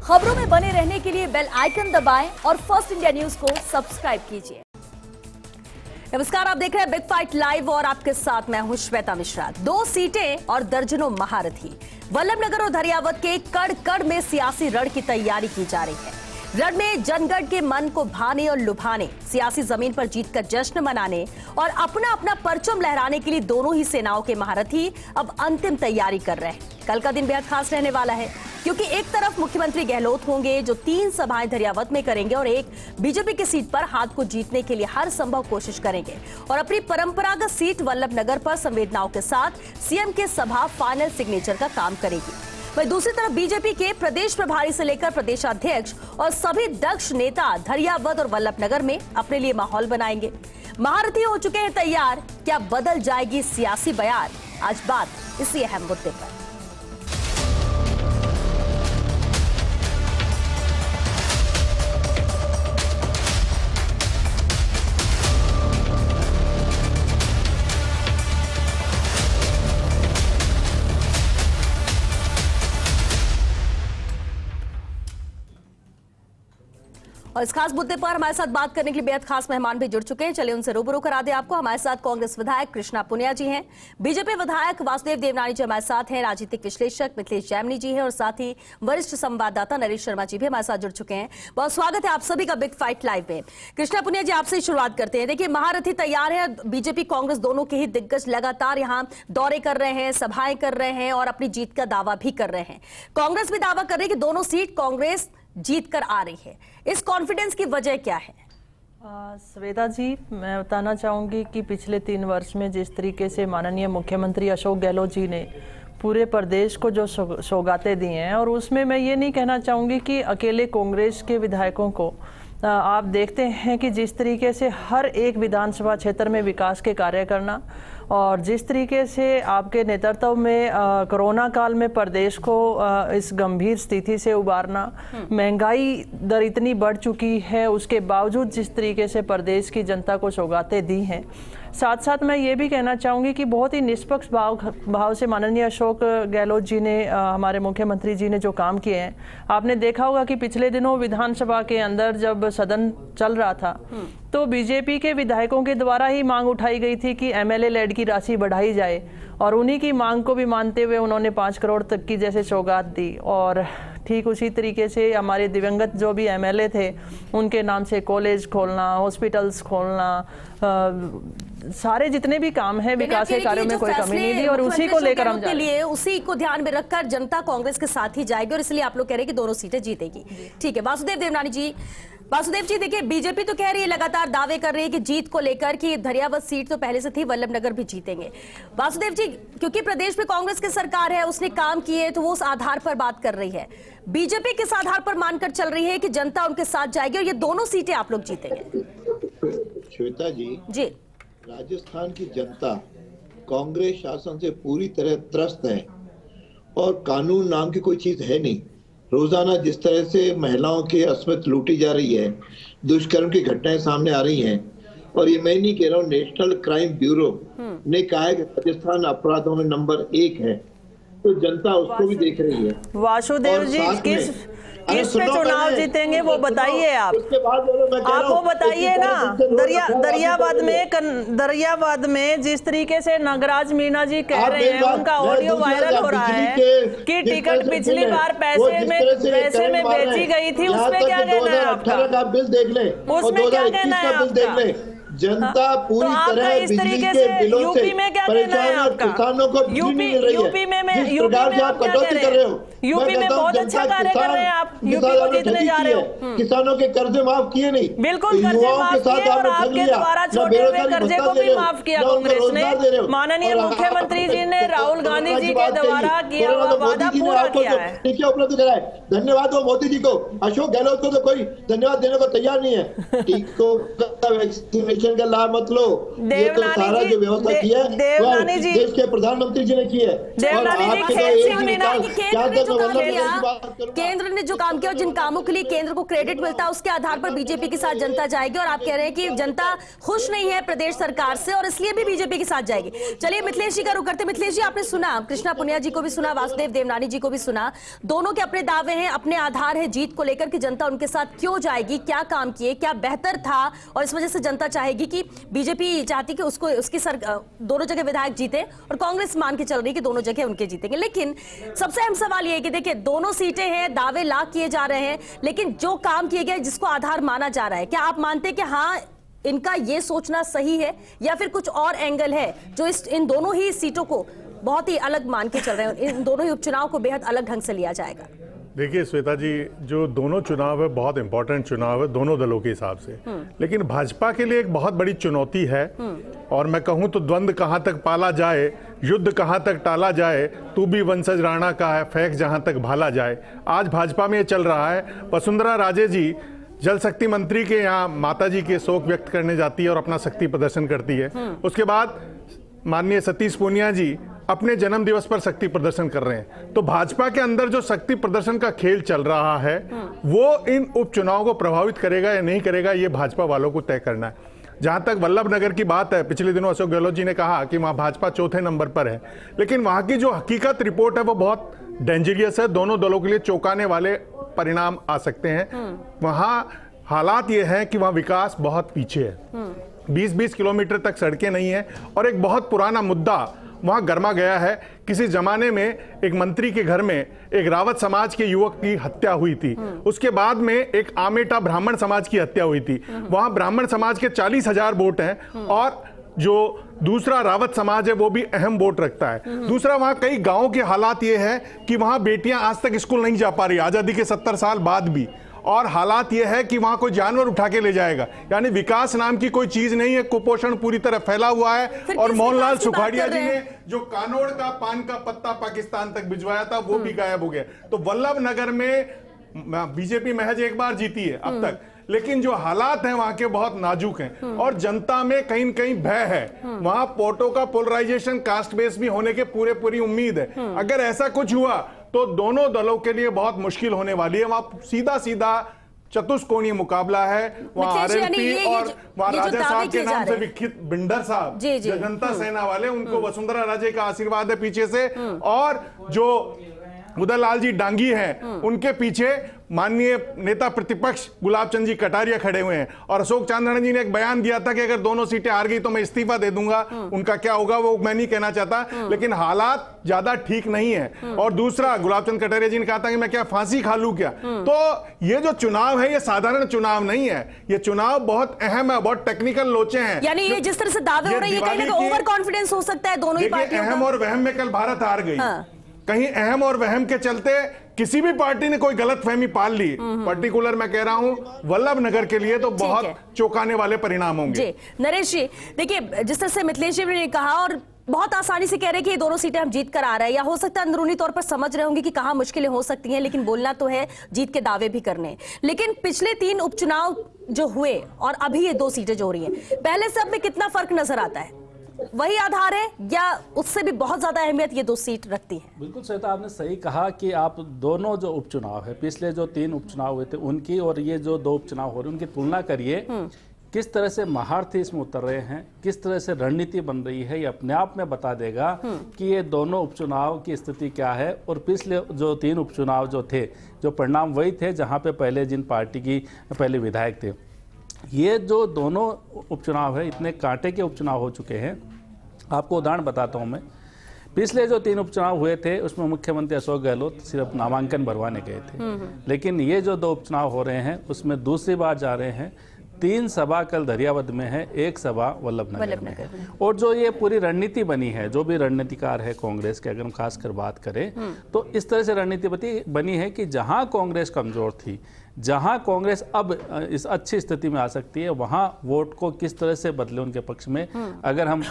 खबरों में बने रहने के लिए बेल आइकन दबाएं और फर्स्ट इंडिया न्यूज को सब्सक्राइब कीजिए। नमस्कार, आप देख रहे हैं बिग फाइट लाइव और आपके साथ मैं हूं श्वेता मिश्रा। 2 सीटें और दर्जनों महारथी। वल्लभनगर और धरियावद के कड़ कड़ में सियासी रण की तैयारी की जा रही है। रण में जनगण के मन को भाने और लुभाने, सियासी जमीन पर जीत का जश्न मनाने और अपना अपना परचम लहराने के लिए दोनों ही सेनाओं के महारथी अब अंतिम तैयारी कर रहे हैं। कल का दिन बेहद खास रहने वाला है क्योंकि एक तरफ मुख्यमंत्री गहलोत होंगे जो 3 सभाएं धरियावद में करेंगे और एक बीजेपी की सीट पर हाथ को जीतने के लिए हर संभव कोशिश करेंगे और अपनी परंपरागत सीट वल्लभनगर पर संवेदनाओं के साथ सीएम के सभा फाइनल सिग्नेचर का काम करेगी। वहीं दूसरी तरफ बीजेपी के प्रदेश प्रभारी से लेकर प्रदेशाध्यक्ष और सभी दक्ष नेता धरियावद और वल्लभनगर में अपने लिए माहौल बनाएंगे। महारथी हो चुके हैं तैयार, क्या बदल जाएगी सियासी बयार? आज बात इसी अहम मुद्दे पर। और इस खास मुद्दे पर हमारे साथ बात करने के लिए बेहद खास मेहमान भी जुड़ चुके हैं। चलिए उनसे रूबरू करा दे आपको। हमारे साथ कांग्रेस विधायक कृष्णा पुनिया जी हैं, बीजेपी विधायक वासुदेव देवनानी जी हमारे साथ हैं, राजनीतिक विश्लेषक मिथिलेश जैमिनी जी हैं और साथ ही वरिष्ठ संवाददाता नरेश शर्मा जी भी हमारे साथ जुड़ चुके हैं। बहुत स्वागत है आप सभी का बिग फाइट लाइव में। कृष्णा पुनिया जी, आपसे शुरुआत करते हैं। देखिए, महारथी तैयार है, बीजेपी कांग्रेस दोनों के ही दिग्गज लगातार यहाँ दौरे कर रहे हैं, सभाएं कर रहे हैं और अपनी जीत का दावा भी कर रहे हैं। कांग्रेस भी दावा कर रही है कि दोनों सीट कांग्रेस जीत कर आ रही है। इस कॉन्फिडेंस की वजह क्या है? श्वेता जी, मैं बताना चाहूँगी कि पिछले 3 वर्ष में जिस तरीके से माननीय मुख्यमंत्री अशोक गहलोत जी ने पूरे प्रदेश को जो सौगातें दी हैं, और उसमें मैं ये नहीं कहना चाहूँगी कि अकेले कांग्रेस के विधायकों को, आप देखते हैं कि जिस तरीके से हर एक विधानसभा क्षेत्र में विकास के कार्य करना और जिस तरीके से आपके नेतृत्व में कोरोना काल में प्रदेश को इस गंभीर स्थिति से उबारना, महंगाई दर इतनी बढ़ चुकी है उसके बावजूद जिस तरीके से प्रदेश की जनता को सौगातें दी हैं, साथ साथ मैं ये भी कहना चाहूँगी कि बहुत ही निष्पक्ष भाव से माननीय अशोक गहलोत जी ने, हमारे मुख्यमंत्री जी ने जो काम किए हैं। आपने देखा होगा कि पिछले दिनों विधानसभा के अंदर जब सदन चल रहा था तो बीजेपी के विधायकों के द्वारा ही मांग उठाई गई थी कि एमएलए लेड की राशि बढ़ाई जाए और उन्हीं की मांग को भी मानते हुए उन्होंने 5 करोड़ तक की जैसे सौगात दी। और ठीक उसी तरीके से हमारे दिवंगत जो भी एमएलए थे उनके नाम से कॉलेज खोलना, हॉस्पिटल्स खोलना, सारे जितने भी काम है विकास के कार्यों में कोई कमी नहीं दी और उसी को लेकर हम लिए उसी को ध्यान में रखकर जनता कांग्रेस के साथ ही जाएगी और इसलिए आप लोग कह रहे हैं कि दोनों सीटें जीतेगी। ठीक है, वासुदेव देवनानी जी। वासुदेव जी, देखिए, बीजेपी तो कह रही है, लगातार दावे कर रही है कि जीत को लेकर कि धरियावद सीट तो पहले से थी, वल्लभनगर भी जीतेंगे। वासुदेव जी, क्योंकि प्रदेश में कांग्रेस की सरकार है, उसने काम किए तो वो उस आधार पर बात कर रही है। बीजेपी किस आधार पर मानकर चल रही है कि जनता उनके साथ जाएगी और ये दोनों सीटें आप लोग जीतेंगे? श्वेता जी, राजस्थान की जनता कांग्रेस शासन से पूरी तरह त्रस्त है और कानून नाम की कोई चीज है नहीं। रोजाना जिस तरह से महिलाओं की अस्मित लूटी जा रही है, दुष्कर्म की घटनाएं सामने आ रही हैं, और ये मैं नहीं कह रहा हूँ, नेशनल क्राइम ब्यूरो ने कहा है कि राजस्थान अपराधों में नंबर 1 है, तो जनता उसको भी देख रही है। वासुदेव जी, किस पे चुनाव जीतेंगे वो बताइए आप वो बताइए ना। दरियावद में जिस तरीके से नागराज मीणा जी कह रहे हैं, उनका ऑडियो वायरल हो रहा है कि टिकट पिछली बार पैसे में बेची गई थी, उसमें क्या कहना है आपका? बिल देख लें, उसमें क्या कहना है आपका? जनता पूरी तरह इस तरीके से यूपी में क्या कहना है आपका? किसानों को यूपी में आप कटौती कर रहे हो, यूपी में बहुत अच्छा कार्य कर रहे हैं आप, यूपी को जीतने जा रहे हो। किसानों के कर्जे माफ किए नहीं, बिल्कुल कर्जे माफ किए और आपके द्वारा छोटे हुए कर्जे को भी माफ किया कांग्रेस ने। माननीय मुख्यमंत्री जी ने राहुल गांधी जी के द्वारा किया हुआ वादा पूरा किया है, उपलब्ध कराए। धन्यवाद हो मोदी जी को। अशोक गहलोत को तो कोई धन्यवाद देने को तैयार नहीं है। टीकों का वैक्सीनेशन रिजर्वेशन का लाभ मत लो। ये तो सारा जो व्यवस्था किया है देश के प्रधानमंत्री जी ने किया है। केंद्र ने जो काम किया और जिन कामों के लिए केंद्र को क्रेडिट मिलता है उसके आधार पर बीजेपी के साथ जनता जाएगी, और आप कह रहे हैं कि जनता खुश नहीं है प्रदेश सरकार से और इसलिए भी बीजेपी के साथ जाएगी। चलिए मिथिलेश जी का रुख करते। मिथिलेश जी, आपने सुना, कृष्णा पुनिया जी को भी सुना, वासुदेव देवनानी जी को भी सुना, दोनों के अपने दावे हैं, अपने आधार है जीत को लेकर कि जनता उनके साथ क्यों जाएगी, क्या काम किए, क्या बेहतर था, और इस वजह से जनता चाहेगी कि बीजेपी चाहती कि उसको उसकी दोनों जगह विधायक जीते, और कांग्रेस मान के चल रही कि दोनों जगह उनके जीतेंगे। लेकिन सबसे अहम सवाल यह है कि देखिए दोनों सीटें हैं, दावे लाख किए जा रहे हैं, लेकिन जो काम किए गए जिसको आधार माना जा रहा है, क्या आप मानते हैं कि हाँ इनका ये सोचना सही है, या फिर कुछ और एंगल है जो इन दोनों ही सीटों को बहुत ही अलग मान के चल रहे हैं, इन दोनों ही उपचुनाव को बेहद अलग ढंग से लिया जाएगा? देखिए श्वेता जी, जो दोनों चुनाव है बहुत इंपॉर्टेंट चुनाव है दोनों दलों के हिसाब से, लेकिन भाजपा के लिए एक बहुत बड़ी चुनौती है। और मैं कहूं तो द्वंद्व कहां तक पाला जाए, युद्ध कहां तक टाला जाए, तू भी वंशज राणा का है, फेंक जहां तक भाला जाए। आज भाजपा में ये चल रहा है। वसुंधरा राजे जी जल शक्ति मंत्री के यहाँ माता जी के शोक व्यक्त करने जाती है और अपना शक्ति प्रदर्शन करती है। उसके बाद माननीय सतीश पूनिया जी अपने जन्म दिवस पर शक्ति प्रदर्शन कर रहे हैं। तो भाजपा के अंदर जो शक्ति प्रदर्शन का खेल चल रहा है वो इन उपचुनाव को प्रभावित करेगा या नहीं करेगा, ये भाजपा वालों को तय करना है। जहां तक वल्लभ नगर की बात है, पिछले दिनों अशोक गहलोत जी ने कहा कि वहां भाजपा चौथे नंबर पर है, लेकिन वहां की जो हकीकत रिपोर्ट है वो बहुत डेंजरियस है। दोनों दलों के लिए चौंकाने वाले परिणाम आ सकते हैं। वहां हालात ये है कि वहां विकास बहुत पीछे है, 20-20 किलोमीटर तक सड़कें नहीं है, और एक बहुत पुराना मुद्दा वहां गर्मा गया है। किसी जमाने में एक मंत्री के घर में एक रावत समाज के युवक की हत्या हुई थी, उसके बाद में एक आमेटा ब्राह्मण समाज की हत्या हुई थी। वहां ब्राह्मण समाज के 40,000 वोट हैं और जो दूसरा रावत समाज है वो भी अहम वोट रखता है। दूसरा, वहां कई गांवों के हालात ये है कि वहां बेटियां आज तक स्कूल नहीं जा पा रही, आजादी के 70 साल बाद भी। और हालात यह है कि वहां कोई जानवर उठा के ले जाएगा, यानी विकास नाम की कोई चीज नहीं है। कुपोषण पूरी तरह फैला हुआ है। और मोहनलाल सुखाड़िया जी ने जो कानोड़ का पान का पत्ता पाकिस्तान तक भिजवाया था वो भी गायब हो गया। तो वल्लभ नगर में बीजेपी महज एक बार जीती है अब तक, लेकिन जो हालात हैं वहां के बहुत नाजुक हैं और जनता में कहीं न कहीं भय है। वहां वोटों का पोलराइजेशन कास्ट बेस भी होने के पूरी उम्मीद है। अगर ऐसा कुछ हुआ तो दोनों दलों के लिए बहुत मुश्किल होने वाली है। वहां सीधा चतुष्कोणीय मुकाबला है। वहां आरएलपी और वहां राजा साहब के नाम से विख्यात बिंडर साहब, जनता सेना वाले, उनको वसुंधरा राजे का आशीर्वाद है पीछे से, और जो उदयलाल जी डांगी हैं उनके पीछे माननीय नेता प्रतिपक्ष गुलाब चंद जी कटारिया खड़े हुए हैं। और अशोक चांदना जी ने एक बयान दिया था कि अगर दोनों सीटें हार गई तो मैं इस्तीफा दे दूंगा। उनका क्या होगा वो मैं नहीं कहना चाहता, लेकिन हालात ज्यादा ठीक नहीं है। और दूसरा, गुलाब चंद कटारिया जी ने कहा था कि मैं क्या फांसी खा लूं क्या। तो ये जो चुनाव है ये साधारण चुनाव नहीं है, ये चुनाव बहुत अहम है, बहुत टेक्निकल लोचे हैं। यानी ये जिस तरह से दावे हो रहे हैं कहीं ओवर कॉन्फिडेंस हो सकता है दोनों ही पार्टियों का। अहम और वहम में कल भारत हार गई। कहीं अहम और वहम के चलते किसी भी पार्टी ने कोई गलत फहमी पाल ली, पर्टिकुलर मैं कह रहा हूं वल्लभ नगर के लिए तो बहुत चौंकाने वाले परिणाम होंगे। जी नरेश जी, देखिए जिस तरह से मिथिलेश जी ने कहा और बहुत आसानी से कह रहे हैं कि ये दोनों सीटें हम जीत कर आ रहे हैं, या हो सकता है अंदरूनी तौर पर समझ रहे होंगे कि कहां मुश्किलें हो सकती हैं, लेकिन बोलना तो है, जीत के दावे भी करने। लेकिन पिछले 3 उपचुनाव जो हुए और अभी ये 2 सीटें जो हो रही हैं, पहले से अब में कितना फर्क नजर आता है? वही आधार है या उससे भी बहुत ज्यादा अहमियत ये 2 सीट रखती है? बिल्कुल श्वेता, आपने सही कहा कि आप दोनों जो उपचुनाव है, पिछले जो 3 उपचुनाव हुए थे उनकी और ये जो 2 उपचुनाव हो रहे हैं उनकी तुलना करिए। किस तरह से महारथी इसमें उतर रहे हैं, किस तरह से रणनीति बन रही है, ये अपने आप में बता देगा कि ये दोनों उपचुनाव की स्थिति क्या है। और पिछले जो 3 उपचुनाव जो थे, जो परिणाम वही थे जहाँ पे पहले जिन पार्टी की पहले विधायक थे। ये जो दोनों उपचुनाव है इतने कांटे के उपचुनाव हो चुके हैं। आपको उदाहरण बताता हूँ मैं, पिछले जो 3 उपचुनाव हुए थे उसमें मुख्यमंत्री अशोक गहलोत सिर्फ नामांकन भरवाने गए थे, लेकिन ये जो 2 उपचुनाव हो रहे हैं उसमें दूसरी बार जा रहे हैं। 3 सभा कल दरियावद में है, 1 सभा वल्लभ नगर में है। और जो ये पूरी रणनीति बनी है, जो भी रणनीतिकार है कांग्रेस के, अगर हम खासकर बात करें तो इस तरह से रणनीति बनी है कि जहां कांग्रेस कमजोर थी, जहां कांग्रेस अब इस अच्छी स्थिति में आ सकती है, वहां वोट को किस तरह से बदले उनके पक्ष में। अगर हम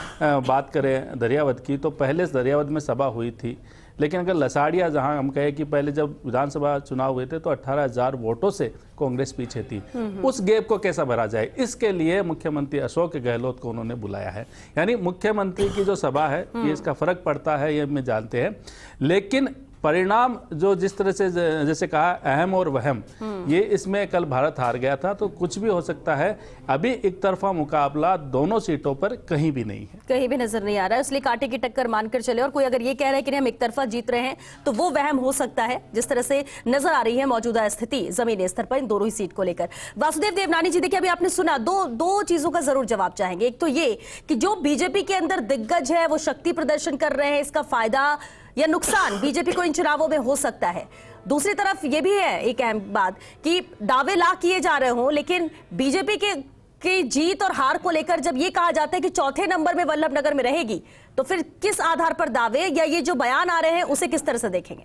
बात करें दरियावद की, तो पहले दरियावद में सभा हुई थी, लेकिन अगर लसाड़िया जहां हम कहें कि पहले जब विधानसभा चुनाव हुए थे तो 18,000 वोटों से कांग्रेस पीछे थी, उस गैप को कैसा भरा जाए, इसके लिए मुख्यमंत्री अशोक गहलोत को उन्होंने बुलाया है। यानी मुख्यमंत्री की जो सभा है ये इसका फर्क पड़ता है, ये हम जानते हैं, लेकिन परिणाम जो जिस तरह से जैसे कहा अहम और वहम, ये इसमें कल भारत हार गया था, तो कुछ भी हो सकता है। अभी एक तरफा मुकाबला दोनों सीटों पर कहीं भी नहीं है, कहीं भी नजर नहीं आ रहा है, इसलिए कांटे की टक्कर मानकर चले। और कोई अगर ये कह रहा है कि हम एक तरफा जीत रहे हैं तो वो वहम हो सकता है, जिस तरह से नजर आ रही है मौजूदा स्थिति जमीनी स्तर पर इन दोनों ही सीट को लेकर। वासुदेव देवनानी जी, देखिए अभी आपने सुना, दो चीजों का जरूर जवाब चाहेंगे। एक तो ये कि जो बीजेपी के अंदर दिग्गज है वो शक्ति प्रदर्शन कर रहे हैं, इसका फायदा या नुकसान बीजेपी को इन चुनावों में हो सकता है। दूसरी तरफ ये भी है एक अहम बात कि दावे लाख किए जा रहे हों, लेकिन बीजेपी की जीत और हार को लेकर जब ये कहा जाता है कि चौथे नंबर में वल्लभनगर में रहेगी, तो फिर किस आधार पर दावे या ये जो बयान आ रहे हैं उसे किस तरह से देखेंगे?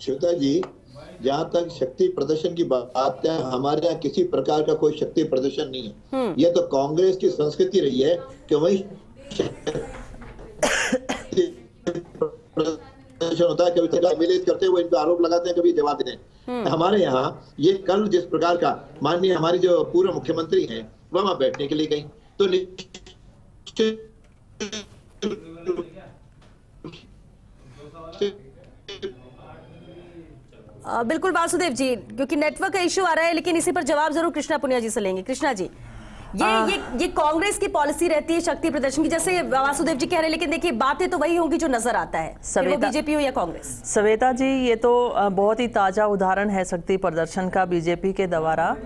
श्वेता जी, जहां तक शक्ति प्रदर्शन की बात है, हमारे यहाँ किसी प्रकार का कोई शक्ति प्रदर्शन नहीं है। यह तो कांग्रेस की संस्कृति रही है कि वही प्रदर्शन होता है, कभी सम्मिलित करते हुए इन पर आरोप लगाते हैं, कभी जवाब देते हैं। हमारे यहाँ ये कल जिस प्रकार का माननीय हमारी जो पूर्व मुख्यमंत्री हैं वह वहां बैठने के लिए गई, तो बिल्कुल वासुदेव जी, क्योंकि नेटवर्क का इश्यू आ रहा है, लेकिन इसी पर जवाब जरूर कृष्णा पुनिया जी से लेंगे। कृष्णा जी, ये कांग्रेस की पॉलिसी रहती है शक्ति प्रदर्शन की, जैसे वासुदेव जी कह रहे हैं, लेकिन देखिए बातें तो वही होंगी जो नजर आता है, वो बीजेपी हो या कांग्रेस। सवेता जी, ये तो बहुत ही ताजा उदाहरण है शक्ति प्रदर्शन का बीजेपी के द्वारा।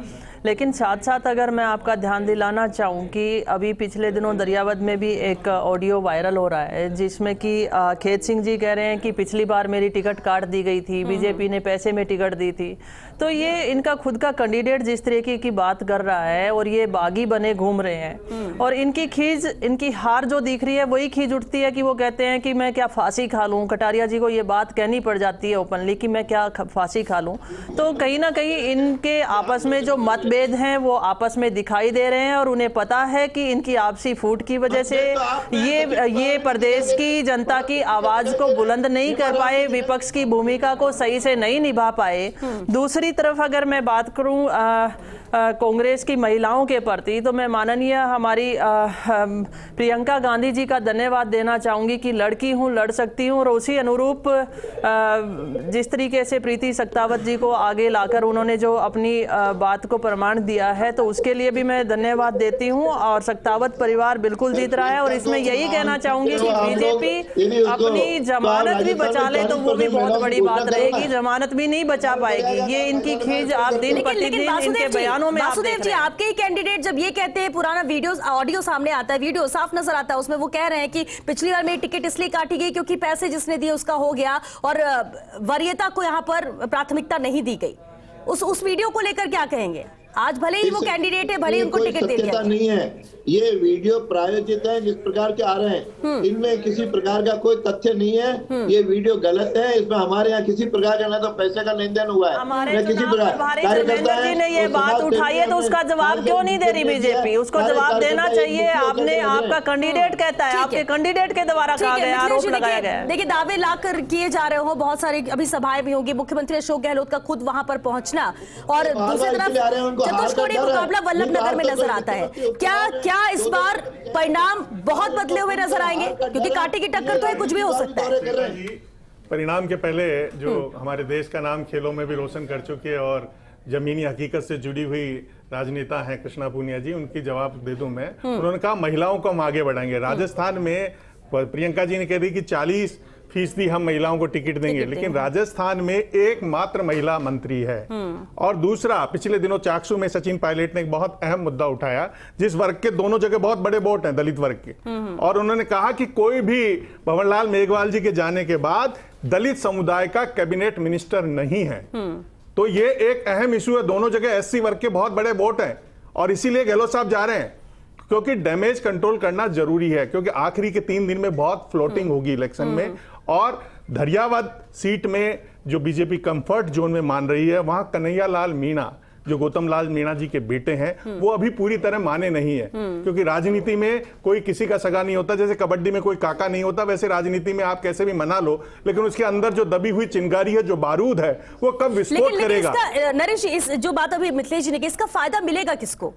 लेकिन साथ साथ अगर मैं आपका ध्यान दिलाना चाहूँ कि अभी पिछले दिनों दरियावद में भी एक ऑडियो वायरल हो रहा है, जिसमें कि खेत सिंह जी कह रहे हैं कि पिछली बार मेरी टिकट काट दी गई थी, बीजेपी ने पैसे में टिकट दी थी। तो ये इनका खुद का कैंडिडेट जिस तरीके की बात कर रहा है और ये बागी बने घूम रहे हैं, और इनकी खींच, इनकी हार जो दिख रही है वही खींच उठती है कि वो कहते हैं कि मैं क्या फांसी खा लूँ। कटारिया जी को ये बात कहनी पड़ जाती है ओपनली कि मैं क्या फांसी खा लूँ। तो कहीं ना कहीं इनके आपस में जो मतभेद हैं वो आपस में दिखाई दे रहे हैं, और उन्हें पता है कि इनकी आपसी फूट की वजह से ये प्रदेश की जनता की आवाज को बुलंद नहीं कर पाए, विपक्ष की भूमिका को सही से नहीं निभा पाए। दूसरी तरफ अगर मैं बात करूं कांग्रेस की महिलाओं के प्रति, तो मैं माननीय हमारी प्रियंका गांधी जी का धन्यवाद देना चाहूंगी कि लड़की हूं, लड़ सकती हूं, और उसी अनुरूप जिस तरीके से प्रीति सख्तावत जी को आगे लाकर उन्होंने जो अपनी बात को प्रमाण दिया है, तो उसके लिए भी मैं धन्यवाद देती हूं। और सख्तावत परिवार बिल्कुल जीत रहा है, और इसमें यही कहना चाहूंगी कि बीजेपी अपनी जमानत भी बचा ले तो वो भी बहुत बड़ी बात रहेगी, जमानत भी नहीं बचा पाएगी। ये इनकी खींच आप दिन प्रतिदिन इनके बयान। वासुदेव जी, आपके ही कैंडिडेट जब ये कहते हैं, पुराना वीडियो ऑडियो सामने आता है, वीडियो साफ नजर आता है, उसमें वो कह रहे हैं कि पिछली बार मेरी टिकट इसलिए काटी गई क्योंकि पैसे जिसने दिए उसका हो गया और वरीयता को यहाँ पर प्राथमिकता नहीं दी गई। उस वीडियो को लेकर क्या कहेंगे? आज भले ही वो कैंडिडेट है, भले ही उनको टिकट दे दिया नहीं है, ये वीडियो प्रायोजित है जिस प्रकार के आ रहे हैं, इनमें किसी प्रकार का कोई तथ्य नहीं है। ये वीडियो गलत है, इसमें हमारे यहाँ किसी प्रकार का ना तो पैसे का लेन देन हुआ है, हमारे किसी प्रकार जी ने ये बात उठाई है, तो उसका जवाब क्यों नहीं दे रही बीजेपी? उसको जवाब देना चाहिए। आपने, आपका कैंडिडेट कहता है, आपके कैंडिडेट के द्वारा कहा गया, आरोप लगाया गया है। देखिए दावे लाकर किए जा रहे हो, बहुत सारी अभी सभाएं भी होंगी, मुख्यमंत्री अशोक गहलोत का खुद वहां पर पहुंचना, और दूसरी तरफ चतुष्कोणीय मुकाबला वल्लभनगर में नजर आता है। क्या इस बार परिणाम बहुत बदले हुए नजर आएंगे? क्योंकि कांटे की टक्कर तो है, कुछ भी हो सकता है। परिणाम के पहले जो हमारे देश का नाम खेलों में भी रोशन कर चुके और जमीनी हकीकत से जुड़ी हुई राजनेता हैं कृष्णा पुनिया जी, उनकी जवाब दे दूं मैं। उन्होंने कहा महिलाओं को हम आगे बढ़ाएंगे। राजस्थान में प्रियंका जी ने कह दी कि 40% हम महिलाओं को टिकट देंगे, लेकिन राजस्थान में एकमात्र महिला मंत्री है। और दूसरा, पिछले दिनों चाकसू में सचिन पायलट ने एक बहुत अहम मुद्दा उठाया, जिस वर्ग के दोनों जगह बहुत बड़े वोट हैं, दलित वर्ग के, और उन्होंने कहा कि कोई भी भंवरलाल मेघवाल जी के जाने के बाद दलित समुदाय का कैबिनेट मिनिस्टर नहीं है। तो ये एक अहम इशू है, दोनों जगह एससी वर्ग के बहुत बड़े वोट हैं, और इसीलिए गहलोत साहब जा रहे हैं, क्योंकि डैमेज कंट्रोल करना जरूरी है, क्योंकि आखिरी के 3 दिन में बहुत फ्लोटिंग होगी इलेक्शन में। और धरियावद सीट में जो बीजेपी कंफर्ट जोन में मान रही है, वहां कन्हैया लाल मीणा जो गौतम लाल मीणा जी के बेटे हैं वो अभी पूरी तरह माने नहीं है, क्योंकि राजनीति में कोई किसी का सगा नहीं होता। जैसे कबड्डी में कोई काका नहीं होता, वैसे राजनीति में आप कैसे भी मना लो, लेकिन उसके अंदर जो दबी हुई चिंगारी है, जो बारूद है, वो कब विस्फोट करेगा। नरेश, इस जो बात अभी मिथिलेश जी ने की, इसका फायदा मिलेगा किसको?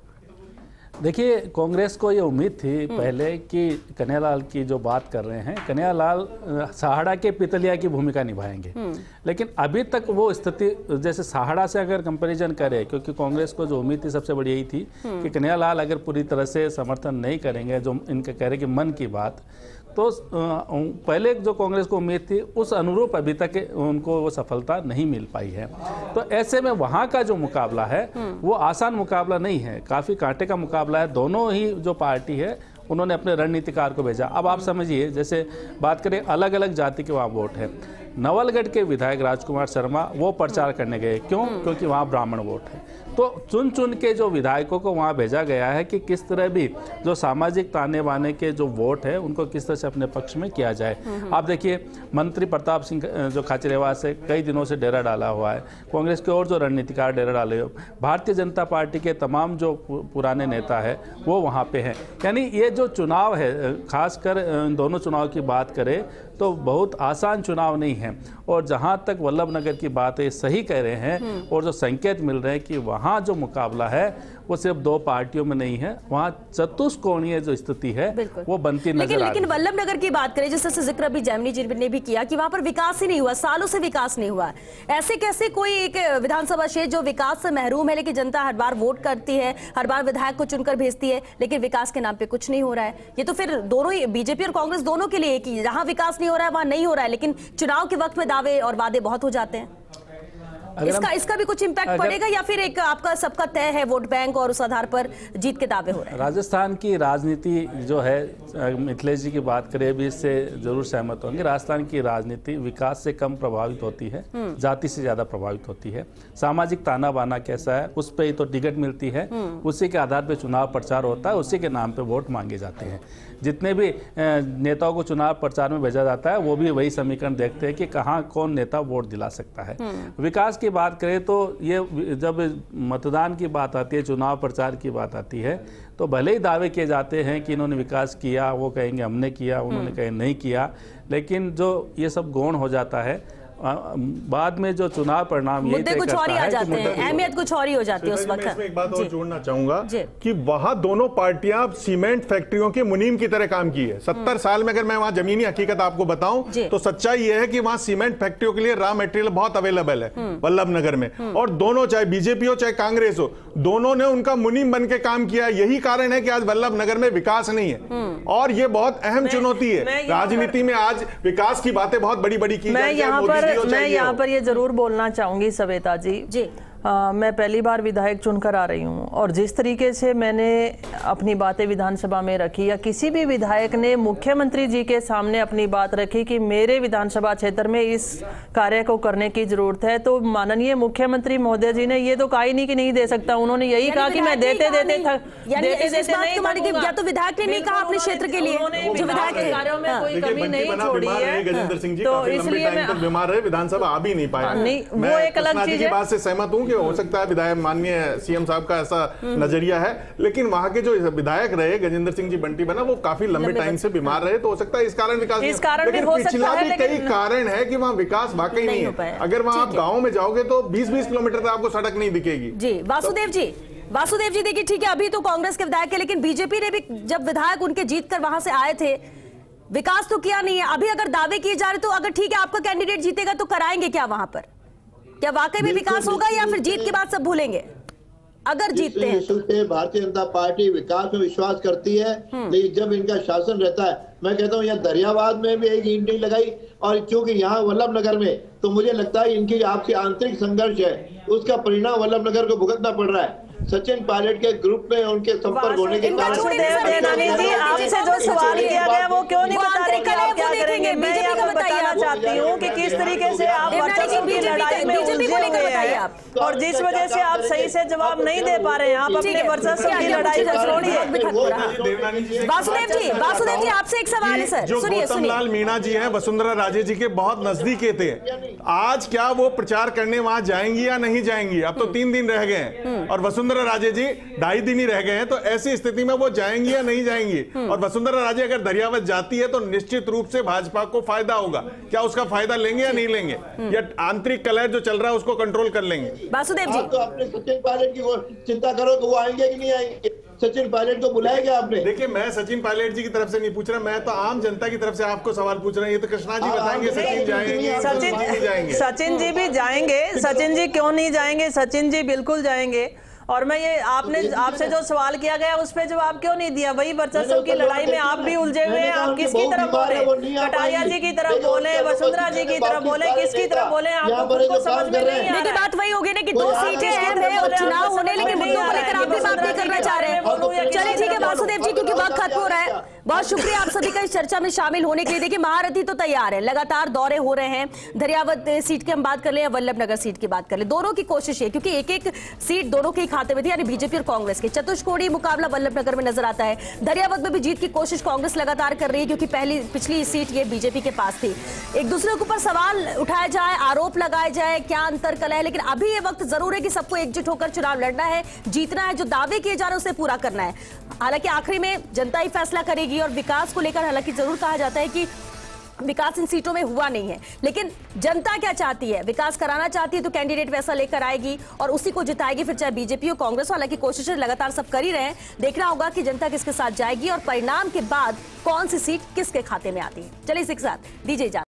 देखिए, कांग्रेस को ये उम्मीद थी पहले कि कन्हैयालाल की जो बात कर रहे हैं, कन्हैयालाल सहाड़ा के पितलिया की भूमिका निभाएंगे, लेकिन अभी तक वो स्थिति, जैसे सहाड़ा से अगर कंपैरिजन करें, क्योंकि कांग्रेस को जो उम्मीद थी सबसे बड़ी यही थी कि कन्हैयालाल अगर पूरी तरह से समर्थन नहीं करेंगे जो इनके कह रहे कि मन की बात, तो पहले जो कांग्रेस को उम्मीद थी उस अनुरूप अभी तक उनको वो सफलता नहीं मिल पाई है। तो ऐसे में वहाँ का जो मुकाबला है वो आसान मुकाबला नहीं है, काफ़ी कांटे का मुकाबला है। दोनों ही जो पार्टी है उन्होंने अपने रणनीतिकार को भेजा। अब आप समझिए, जैसे बात करें अलग अलग जाति के वहाँ वोट है, नवलगढ़ के विधायक राजकुमार शर्मा वो प्रचार करने गए, क्यों? क्योंकि वहाँ ब्राह्मण वोट है। तो चुन चुन के जो विधायकों को वहाँ भेजा गया है कि किस तरह भी जो सामाजिक ताने बाने के जो वोट है उनको किस तरह से अपने पक्ष में किया जाए। आप देखिए, मंत्री प्रताप सिंह जो खाचरेवास से कई दिनों से डेरा डाला हुआ है, कांग्रेस के और जो रणनीतिकार डेरा डाले हो, भारतीय जनता पार्टी के तमाम जो पुराने नेता है वो वहाँ पे हैं। यानी ये जो चुनाव है, खासकर इन दोनों चुनाव की बात करें तो बहुत आसान चुनाव नहीं है। और जहां तक वल्लभनगर की बात है, सही कह रहे हैं, और जो संकेत मिल रहे हैं कि वहां जो मुकाबला है वो सिर्फ दो पार्टियों में नहीं है, वहां चतुष्कोणीय जो स्थिति है वो बनती नजर आ रही है। लेकिन वल्लभनगर की बात करें, जिस तरह से जिक्र अभी जैमिनी जी ने भी किया कि वहां पर विकास ही नहीं हुआ, सालों से विकास नहीं हुआ। ऐसे कैसे कोई एक विधानसभा क्षेत्र जो विकास से महरूम है, लेकिन जनता हर बार वोट करती है, हर बार विधायक को चुनकर भेजती है, लेकिन विकास के नाम पे कुछ नहीं हो रहा है। ये तो फिर दोनों ही, बीजेपी और कांग्रेस दोनों के लिए कि जहां विकास नहीं हो रहा है वहां नहीं हो रहा है, लेकिन चुनाव के वक्त में दावे और वादे बहुत हो जाते हैं। इसका भी कुछ इम्पैक्ट पड़ेगा, या फिर एक आपका सबका तय है वोट बैंक और उस आधार पर जीत के दावे हो रहे हैं? राजस्थान की राजनीति जो है, मिथिलेश जी की बात करें भी इससे जरूर सहमत होंगे, राजस्थान की राजनीति विकास से कम प्रभावित होती है, जाति से ज्यादा प्रभावित होती है। सामाजिक ताना बाना कैसा है उस पर ही तो टिकट मिलती है, उसी के आधार पर चुनाव प्रचार होता है, उसी के नाम पे वोट मांगे जाते हैं। जितने भी नेताओं को चुनाव प्रचार में भेजा जाता है वो भी वही समीकरण देखते हैं कि कहाँ कौन नेता वोट दिला सकता है। विकास की बात करें तो ये जब मतदान की बात आती है, चुनाव प्रचार की बात आती है, तो भले ही दावे किए जाते हैं कि इन्होंने विकास किया, वो कहेंगे हमने किया, उन्होंने कहे नहीं किया, लेकिन जो ये सब गौण हो जाता है बाद में जो चुनाव परिणाम ये मुद्दे कुछ और ही आ जाते हैं, अहमियत कुछ और ही हो जाती है उस वक्त। एक बात और जोड़ना चाहूंगा कि वहां दोनों पार्टियां सीमेंट फैक्ट्रियों के मुनीम की तरह काम की है। 70 साल में अगर मैं वहां जमीनी हकीकत आपको बताऊं तो सच्चाई ये है कि वहां सीमेंट फैक्ट्रियों के लिए रॉ मटेरियल बहुत अवेलेबल है वल्लभनगर में, और दोनों, चाहे बीजेपी हो चाहे कांग्रेस हो, दोनों ने उनका मुनीम बन के काम किया। यही कारण है कि आज वल्लभनगर में विकास नहीं है, और ये बहुत अहम चुनौती है राजनीति में। आज विकास की बातें बहुत बड़ी बड़ी की जाती है। मैं यहाँ पर ये जरूर बोलना चाहूंगी सवेता जी, मैं पहली बार विधायक चुनकर आ रही हूँ, और जिस तरीके से मैंने अपनी बातें विधानसभा में रखी, या किसी भी विधायक ने मुख्यमंत्री जी के सामने अपनी बात रखी कि मेरे विधानसभा क्षेत्र में इस कार्य को करने की जरूरत है, तो माननीय मुख्यमंत्री महोदय जी ने ये तो कहा ही नहीं कि नहीं दे सकता। उन्होंने यही कहा कि मैं देते देते या तो विधायक ने नहीं कहा अपने क्षेत्र के लिए, जो विधायक कार्यों में कोई कमी नहीं छोड़ी है, गजेंद्र सिंह जी तो इसलिए मैं बीमार रहे, विधानसभा आ भी नहीं पाया। नहीं, वो एक अलग चीज है। बात से सहमत हूँ, हो सकता है विधायक माननीय सीएम साहब का ऐसा नजरिया है, लेकिन वहां के जो विधायक रहे गजेंद्र सिंह जी बंटी बना, वो काफी लंबे टाइम से बीमार रहे, तो हो सकता है इस कारण विकास, लेकिन पिछला भी कई कारण है कि वहां विकास वाकई नहीं है। अगर वहां आप गाँव में जाओगे तो 20-20 किलोमीटर तक आपको सड़क नहीं दिखेगी। जी वासुदेव जी देखिए, ठीक है, अभी तो कांग्रेस के विधायक है, लेकिन बीजेपी ने भी जब विधायक उनके जीत कर वहां से आए थे, विकास तो किया नहीं है। अभी अगर दावे किए जा रहे तो अगर ठीक है आपका कैंडिडेट जीतेगा तो कराएंगे क्या वहां पर? क्या वाकई में विकास होगा, या फिर जीत के बाद सब भूलेंगे अगर जीतते हैं? भारतीय जनता पार्टी विकास में विश्वास करती है, लेकिन जब इनका शासन रहता है, मैं कहता हूँ यहाँ दरियाबाद में भी एक ईंट नहीं लगाई, और क्योंकि यहाँ वल्लभनगर में तो मुझे लगता है इनकी आपसी आंतरिक संघर्ष है, उसका परिणाम वल्लभनगर को भुगतना पड़ रहा है। सचिन पायलट के ग्रुप में उनके संपर्क होने के कारण जी आपसे जो सवाल किया गया वो क्यों नहीं बता रहे कि आप क्या करेंगे? मैं आपको बताना चाहती हूँ कि किस तरीके से आप वर्चस्व की लड़ाई में उलझे हुए हैं और जिस वजह से आप सही से जवाब नहीं दे पा रहे हैं। आप अपने वर्चस्व की लड़ाई को छोड़िए। वासुदेव जी आपसे एक सवाल है सर, जो गौतम लाल मीणा जी हैं वसुंधरा राजे जी के बहुत नजदीक थे, आज क्या वो प्रचार करने वहां जाएंगी या नहीं जाएंगी? अब तो 3 दिन रह गए हैं और वसुंधरा राजे जी 2.5 दिन ही रह गए हैं, तो ऐसी स्थिति में वो जाएंगी या नहीं जाएंगी? और वसुंधरा राजे अगर दरियावत जाती है तो निश्चित रूप से भाजपा को फायदा होगा। क्या उसका फायदा लेंगे या नहीं लेंगे, या आंतरिक कलह जो चल रहा है उसको कंट्रोल कर लेंगे? वासुदेव जी तो अपने सचिन पायलट की चिंता करो कि वो आएंगे कि नहीं आएंगे। सचिन पायलट को बुलाएगा आपने? देखिए, मैं सचिन पायलट जी की तरफ से नहीं पूछ रहा, मैं तो आम जनता की तरफ से आपको सवाल पूछ रहा हूं। ये तो कृष्णा जी बताएंगे सचिन जाएंगे, सचिन जी भी जाएंगे। सचिन जी क्यों नहीं जाएंगे? सचिन जी बिल्कुल जाएंगे। और मैं ये आपसे जो सवाल किया गया उस पर जवाब क्यों नहीं दिया? वही वर्चस्व की लड़ाई में आप भी उलझे हुए हैं। आप किसकी तरफ बोले? कटारिया जी की तरफ बोले, वसुंधरा जी की तरफ बोले, किसकी तरफ बोले? आपको खुद को समझ में नहीं आ रहा। बात वही होगी ना कि 2 सीटें हैं उपचुनाव होने, लेकिन मुद्दों को लेकर आप भी बात नहीं करना चाह रहे हैं। चलिए ठीक है वासुदेव जी, क्योंकि वक्त खत्म हो रहा है। बहुत शुक्रिया आप सभी का इस चर्चा में शामिल होने के लिए। देखिए, महारथी तो तैयार है, लगातार दौरे हो रहे हैं। दरियावत सीट की हम बात कर ले या वल्लभनगर सीट की बात कर ले, दोनों की कोशिश है, क्योंकि एक सीट दोनों के खाते में थी, यानी बीजेपी और कांग्रेस के। चतुष्कोणीय मुकाबला वल्लभनगर में नजर आता है। दरियावत में भी जीत की कोशिश कांग्रेस लगातार कर रही है, क्योंकि पिछली सीट ये बीजेपी के पास थी। एक दूसरे के ऊपर सवाल उठाया जाए, आरोप लगाए जाए, क्या अंतर कलह है, लेकिन अभी ये वक्त जरूर है कि सबको एकजुट होकर चुनाव लड़ना है, जीतना है, जो दावे किए जा रहे हैं उसे पूरा करना है। हालांकि आखिरी में जनता ही फैसला करेगी। और विकास को लेकर हालांकि जरूर कहा जाता है कि विकास इन सीटों में हुआ नहीं है, लेकिन जनता क्या चाहती है? विकास कराना चाहती है तो कैंडिडेट वैसा लेकर आएगी और उसी को जिताएगी, फिर चाहे बीजेपी हो कांग्रेस हो। हालांकि कोशिशें लगातार सब कर ही रहे हैं। देखना होगा कि जनता किसके साथ जाएगी और परिणाम के बाद कौन सी सीट किसके खाते में आती है। चलिए इसी के साथ दीजिए इजाजत।